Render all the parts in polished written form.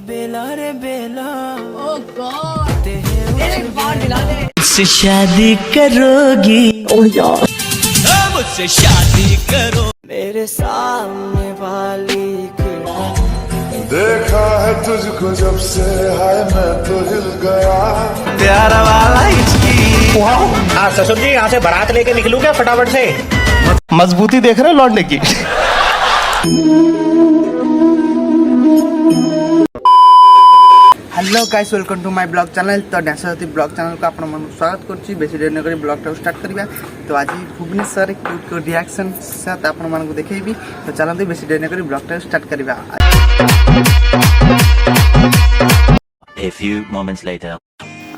बेला रे बेला ओ गॉड तेरे बाल दिला दे। मुझसे शादी करोगी? ओ यार मुझसे शादी करो। मेरे सामने वाली देखा है तुझको जब से, हाय मैं तो हिल गया। प्यारा वाला इसकी। हाँ ससुर जी, यहाँ से बारात लेके निकलूं क्या फटाफट से? मजबूती देख रहे हो लौटने की। Hello guys, welcome to my blog channel. तो ड्यासती ब्लॉग चैनल को आपण मन स्वागत करछि। बेसी देर न करी ब्लॉग टा स्टार्ट करिया। तो आज भुवनेश्वर क्यूट को रिएक्शन साथ आपण मन को देखेबी। तो चलंतु बेसी देर न करी ब्लॉग टा स्टार्ट करिया। A few moments later.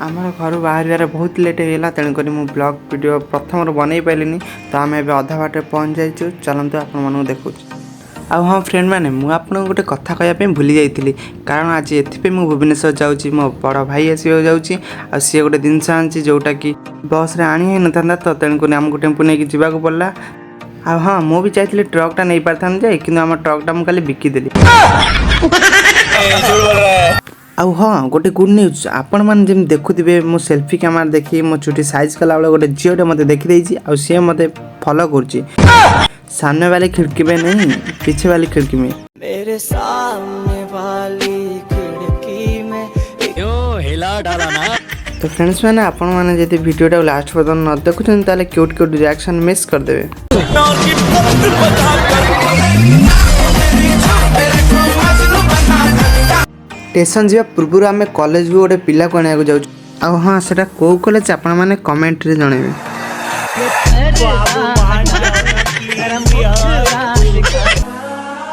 आमर घर बाहर बहुत लेट होगा, तेणुक मु ब्लॉग वीडियो प्रथम बनई पाइलिनी। तो आम ए अधा बाटे पहुँच जाइए। चलते आपण देखु। आउ हाँ फ्रेंड मैंने मुझे आपको गोटे कथा कहवाई भूली जाइली, कारण आज एथि मु भुवनेश्वर जाऊँगी। मो बड़ भाई आसो जाऊँगी। सी गोटे जिनस आनी जोटा कि बस रे आनी न था। तो तेणुक आमको टेम्पो नहीं जावाक पड़ा। आ हाँ मु भी चाहिए ट्रकटा नहीं पारि था जाए, कि आम ट्रकटा मुझे खाली बिकिदेली। आउ हाँ गोटे गुड न्यूज, आपण मैंने जमी देखुवे मो सेल्फी कैमेरा देखी मो चुटी साइज कला बेले गोटे झीटे मत देखी सी मत फॉलो कर। सामने वाली खिड़की में नहीं, पीछे वाली खिड़की में। मेरे सामने वाली खिड़की में क्यों हिला डाला ना। तो फ्रेंड्स मैंने आपण मैंने यदि वीडियो लास्ट पर्यंत न देखुं ताले क्यूट क्यूट रिएक्शन मिस करदेवे। स्टेशन जा पूर्व आम कॉलेज भी गोटे पिला को आने जाऊँ। आ हाँ सेटा को कॉलेज आपण मैंने कमेंट रे जणेबे।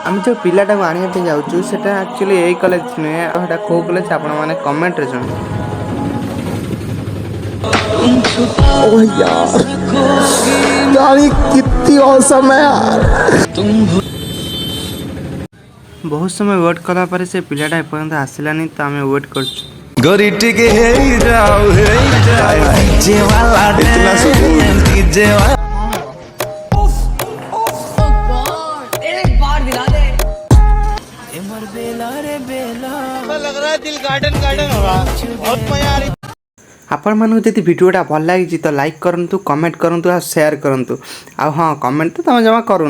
आम जो पिलाटा को आने जाऊँ सेटा एक्चुअली यही कॉलेज नुहे, को कॉलेज आपण मैंने कमेंट रे जणेबे। ओ यार कितनी औसम है यार। बहुत समय वेट कला पर से पिलाटा एपर्यंत आसिलानी। तो आम वेट कर आपण मानू जदि वीडियोटा भल लगी तो लाइक करंतु, कमेंट करंतु और शेयर करंतु। आ हाँ कमेंट तो तुम जमा करूँ,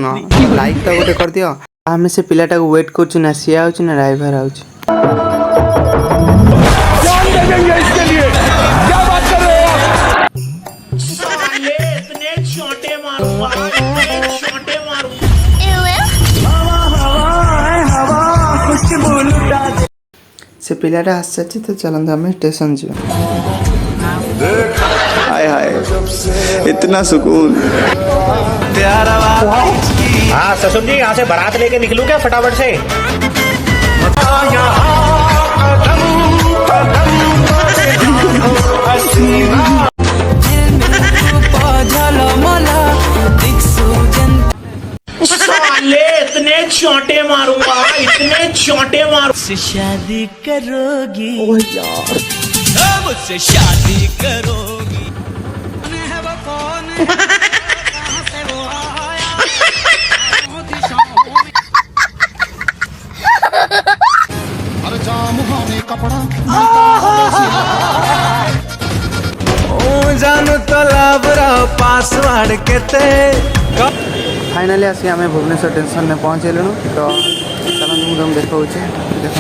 लाइक तो गोटे कर दियो। आम से पिलाटा को वेट कर ना सी आउच ना ड्राइवर आउच। से पिलाटा आस तो चलते आम स्टेशन जी। हाय हाय इतना सुकून। हाँ ससुर जी, यहाँ से बारात लेके निकलूं क्या फटाफट से? साले इतने चोंटे मारूंगा, इतने चोंटे मारू। मुझसे शादी करोगी? ओ यार मुझसे शादी करोगी? जानू तो लाभरा पासवर्ड केते। फाइनली आसी आम भुवनेश्वर स्टेशन में पहुँचलु। तो चलो तुम देखा देख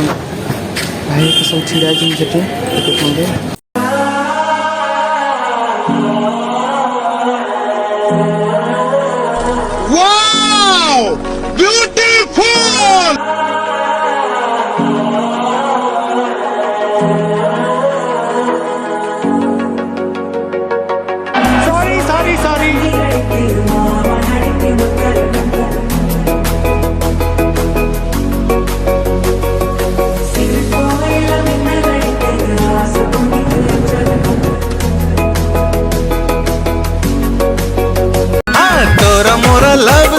भाई तो सब छिड़ा देखते। मोरा लव